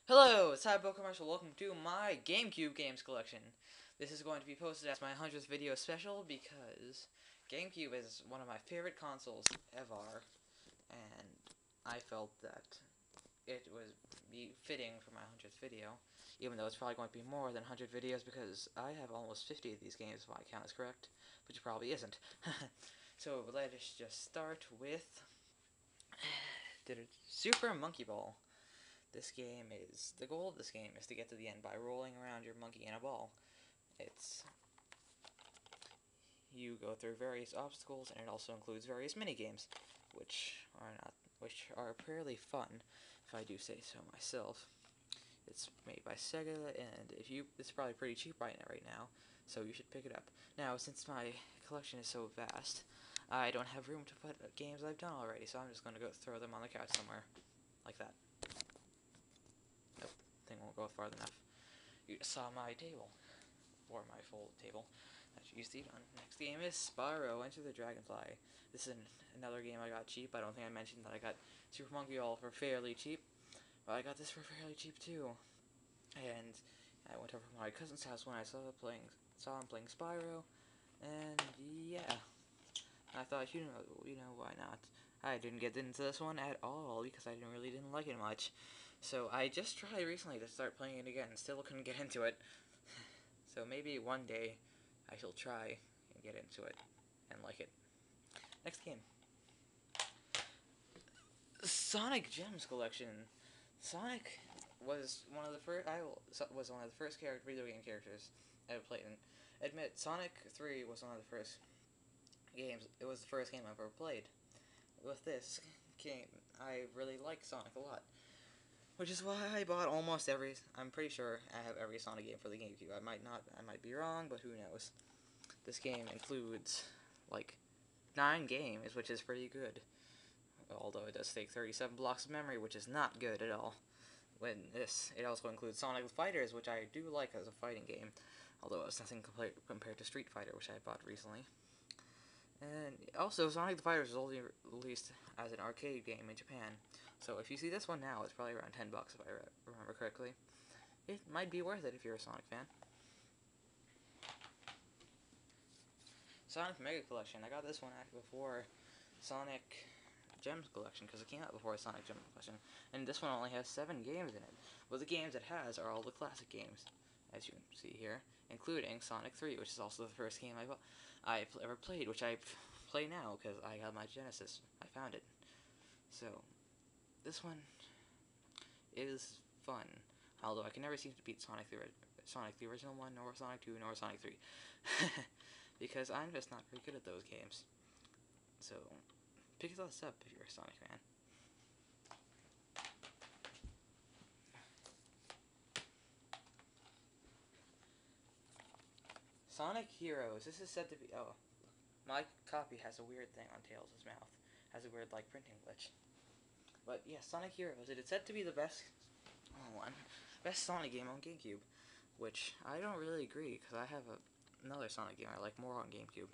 Hello, it's Cybo Commercial. Welcome to my GameCube games collection. This is going to be posted as my 100th video special because GameCube is one of my favorite consoles ever, and I felt that it was be fitting for my 100th video, even though it's probably going to be more than 100 videos because I have almost 50 of these games if my count is correct, which it probably isn't. So let us just start with Super Monkey Ball. The goal of this game is to get to the end by rolling around your monkey in a ball. You go through various obstacles, and it also includes various mini games, which are fairly fun, if I do say so myself. It's made by Sega, and it's probably pretty cheap right now, so you should pick it up. Now, since my collection is so vast, I don't have room to put games I've done already, so I'm just going to go throw them on the couch somewhere, like that. Thing won't go far enough. You saw my table, or my full table. That you see on. Next game is Spyro Enter the Dragonfly. This is another game I got cheap. I don't think I mentioned that I got Super Monkey Ball for fairly cheap, but I got this for fairly cheap too. And I went over to my cousin's house when I saw him playing Spyro, and yeah, I thought you know why not. I didn't get into this one at all because I didn't like it much. So I just tried recently to start playing it again and still couldn't get into it. So maybe one day I shall try and get into it and like it. Next game. Sonic Gems Collection. Sonic was one of the first video game characters I ever played. And admit, Sonic 3 was one of the first games. It was the first game I ever played. With this game, I really like Sonic a lot. Which is why I bought almost every. I'm pretty sure I have every Sonic game for the GameCube. I might not. I might be wrong, but who knows? This game includes like 9 games, which is pretty good. Although it does take 37 blocks of memory, which is not good at all. It also includes Sonic Fighters, which I do like as a fighting game, although it's nothing compared to Street Fighter, which I bought recently. And also, Sonic the Fighters was only released as an arcade game in Japan. So if you see this one now, it's probably around $10 if I remember correctly. It might be worth it if you're a Sonic fan. Sonic Mega Collection. I got this one before Sonic Gems Collection because it came out before Sonic Gems Collection. And this one only has 7 games in it. But the games it has are all the classic games, as you can see here, including Sonic 3, which is also the first game I've ever played, which I play now because I got my Genesis. I found it. So, this one is fun, although I can never seem to beat Sonic the original one, nor Sonic 2, nor Sonic 3, because I'm just not very good at those games. So, pick this up if you're a Sonic fan. Sonic Heroes. This is said to be. Oh, my copy has a weird thing on Tails' mouth. Has a weird, like, printing glitch. But yeah, Sonic Heroes. It is said to be the best Sonic game on GameCube, which I don't really agree because I have another Sonic game I like more on GameCube.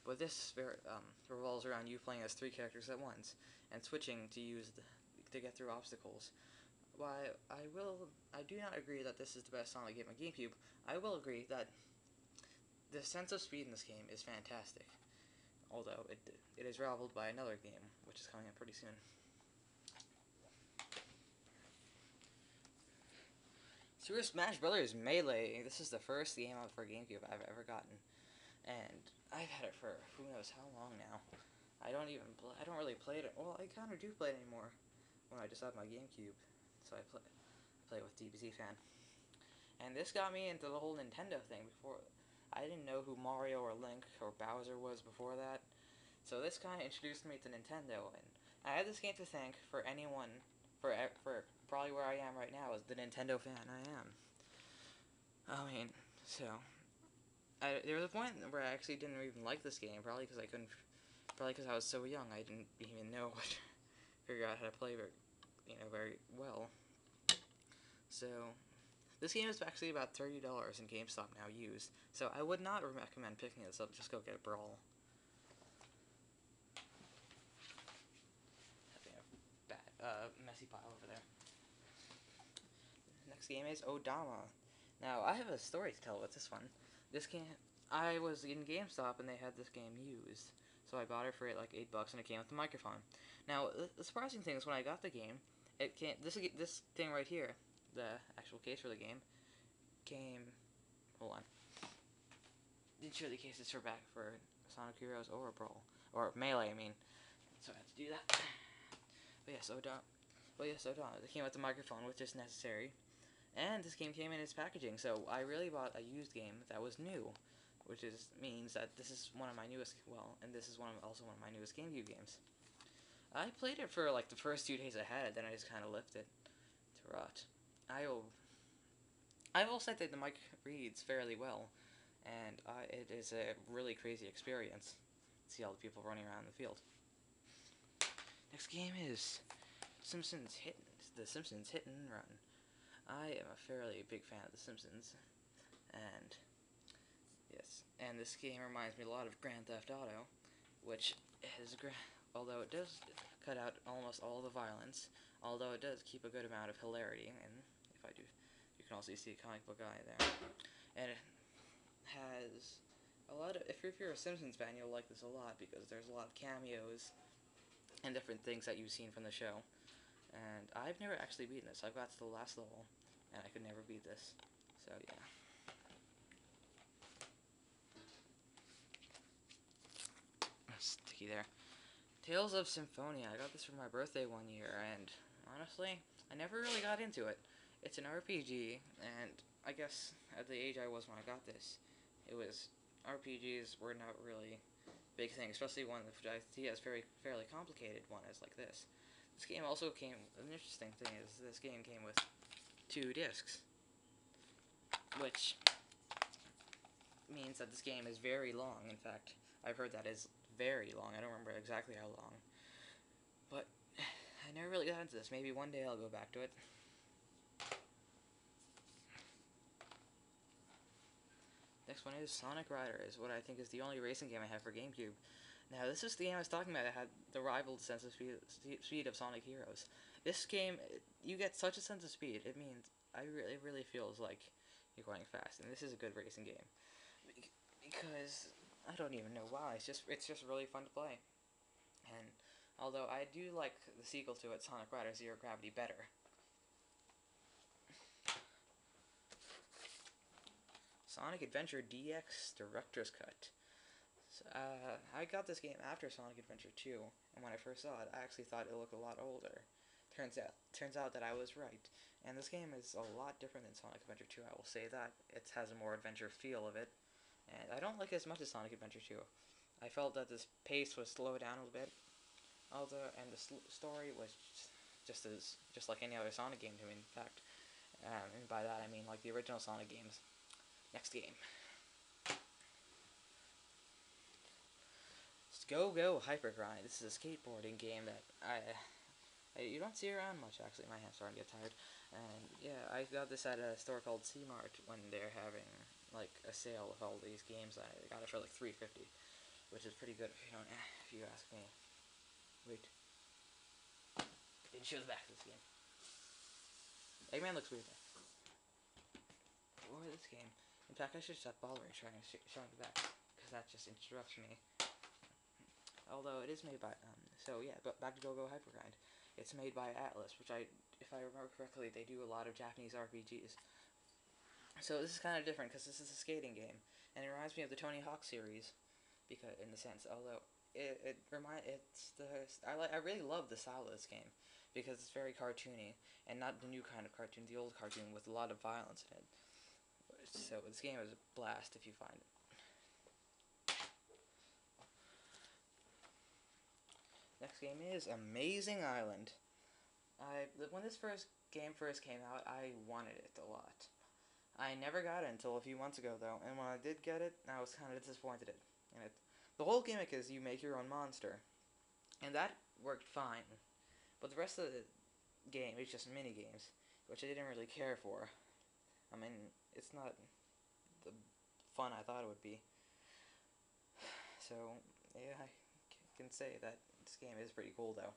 But this revolves around you playing as 3 characters at once and switching to get through obstacles. While I do not agree that this is the best Sonic game on GameCube. I will agree that the sense of speed in this game is fantastic. Although it is rivaled by another game, which is coming up pretty soon. Super Smash Bros. Melee. This is the first game for GameCube I've ever gotten, and I've had it for who knows how long now. I don't really play it. Well, I kind of do play it anymore when I just have my GameCube, so I play with DBZ fan. And this got me into the whole Nintendo thing before. I didn't know who Mario or Link or Bowser was before that, so this kind of introduced me to Nintendo, and I have this game to thank for anyone for probably where I am right now as the Nintendo fan I am. I mean, so there was a point where I actually didn't even like this game, probably because I was so young I didn't even know what figure out how to play very well. So this game is actually about $30 in GameStop now used, so I would not recommend picking this up. Just go get a Brawl. Having a bad messy pile over there. Next game is Odama. Now, I have a story to tell with this one. This game, I was in GameStop and they had this game used. So I bought it for like $8 and it came with the microphone. Now, the surprising thing is when I got the game, it came, this thing right here, the actual case for the game, came, hold on. Didn't show the cases for back for Sonic Heroes or Brawl. Or Melee, I mean. So I had to do that. But yes, Odama. It came with the microphone, which is necessary. And this game came in its packaging, so I really bought a used game that was new, which means that this is one of my newest, and this is also one of my newest GameCube games. I played it for like the first 2 days I had it, then I just kind of left it to rot. I will say that the mic reads fairly well, and it is a really crazy experience to see all the people running around the field. Next game is The Simpsons Hit and Run. I am a fairly big fan of The Simpsons, and yes, and this game reminds me a lot of Grand Theft Auto, which is although it does cut out almost all the violence, although it does keep a good amount of hilarity, and you can also see a comic book guy there, and it has a lot of, if you're a Simpsons fan, you'll like this a lot, because there's a lot of cameos and different things that you've seen from the show. And I've never actually beaten this. I've got to the last level, and I could never beat this. So, yeah. Sticky there. Tales of Symphonia. I got this for my birthday one year, and honestly, I never really got into it. It's an RPG, and I guess at the age I was when I got this, RPGs were not really a big thing, especially one that I see as fairly complicated one as like this. This game also came, an interesting thing is this game came with 2 discs, which means that this game is very long. In fact, I've heard that is very long. I don't remember exactly how long, but I never really got into this. Maybe one day I'll go back to it. Next one is Sonic Riders, what I think is the only racing game I have for GameCube. Now, this is the game I was talking about that had the rivaled sense of speed of Sonic Heroes. This game, you get such a sense of speed, it means it really feels like you're going fast, and this is a good racing game. Because, I don't even know why, it's just really fun to play. And, although I do like the sequel to it, Sonic Riders Zero Gravity, better. Sonic Adventure DX Director's Cut. I got this game after Sonic Adventure 2, and when I first saw it, I actually thought it looked a lot older. Turns out that I was right, and this game is a lot different than Sonic Adventure 2, I will say that. It has a more adventure feel of it, and I don't like it as much as Sonic Adventure 2. I felt that this pace was slowed down a little bit, and the story was just like any other Sonic game to me, in fact. And by that I mean like the original Sonic games. Next game. Go Hyper Grind. This is a skateboarding game that you don't see around much, actually. My hand's starting to get tired. And yeah, I got this at a store called C-Mart when they're having like a sale of all these games. I got it for like $3.50, which is pretty good if you ask me. Wait. Didn't show the back of this game. Eggman looks weird there. Or this game. In fact, I should stop bothering showing the back, because that just interrupts me. Although it is made by, so yeah, but back to Go Hyper Grind. It's made by Atlas, which if I remember correctly, they do a lot of Japanese RPGs. So this is kind of different, because this is a skating game, and it reminds me of the Tony Hawk series, because in the sense, although I really love the style of this game, because it's very cartoony, and not the new kind of cartoon, the old cartoon with a lot of violence in it. So this game is a blast if you find it. Next game is Amazing Island. When this game first came out, I wanted it a lot. I never got it until a few months ago, though, and when I did get it, I was kind of disappointed in it. The whole gimmick is you make your own monster, and that worked fine. But the rest of the game is just mini games, which I didn't really care for. I mean, it's not the fun I thought it would be. So, yeah, I can say that this game is pretty cool, though.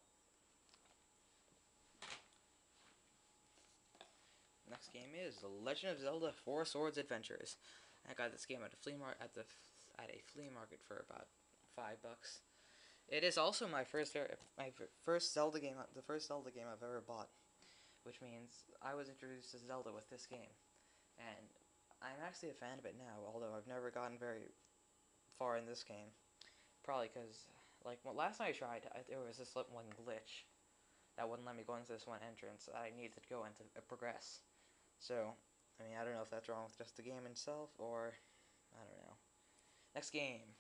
next game is The Legend of Zelda: Four Swords Adventures. I got this game at a flea market for about $5. It is also my first Zelda game, the first Zelda game I've ever bought, which means I was introduced to Zelda with this game, and I'm actually a fan of it now. Although I've never gotten very far in this game, probably because last time I tried, there was this one glitch that wouldn't let me go into this one entrance that I needed to go into to progress. So, I mean, I don't know if that's wrong with just the game itself, or I don't know. Next game.